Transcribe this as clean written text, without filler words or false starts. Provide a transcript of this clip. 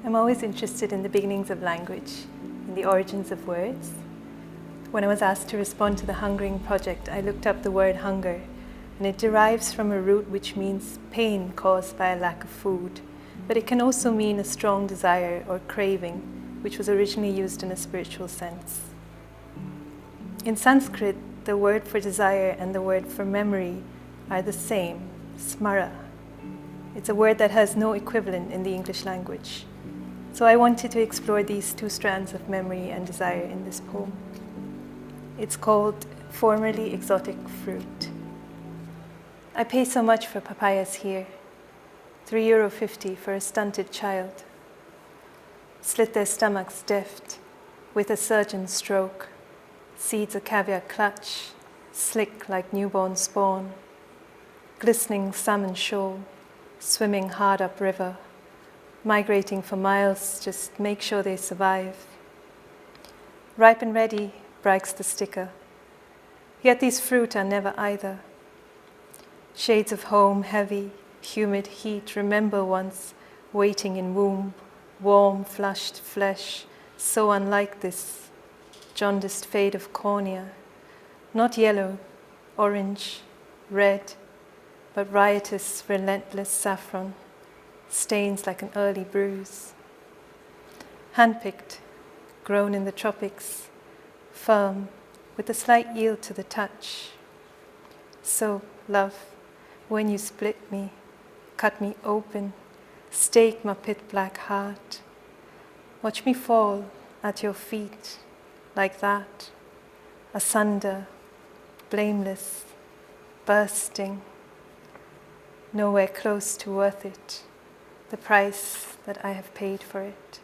I'm always interested in the beginnings of language, in the origins of words. When I was asked to respond to the Hungering Project, I looked up the word hunger, and it derives from a root which means pain caused by a lack of food, but it can also mean a strong desire or craving, which was originally used in a spiritual sense. In Sanskrit, the word for desire and the word for memory are the same, smara. It's a word that has no equivalent in the English language. So I wanted to explore these two strands of memory and desire in this poem. It's called Formerly Exotic Fruit. I pay so much for papayas here, €3.50 for a stunted child. Slit their stomachs deft, with a surgeon's stroke. Seeds a caviar clutch, slick like newborn spawn. Glistening salmon shoal, swimming hard upriver. Migrating for miles, just make sure they survive. Ripe and ready, brags the sticker. Yet these fruit are never either. Shades of home, heavy, humid heat, remember once, waiting in womb, warm, flushed flesh, so unlike this jaundiced fade of cornea, not yellow, orange, red, but riotous, relentless saffron, stains like an early bruise. Handpicked, grown in the tropics, firm, with a slight yield to the touch. So, love, when you split me, cut me open, stake my pit-black heart, watch me fall at your feet, like that, asunder, blameless, bursting, nowhere close to worth it, the price that I have paid for it.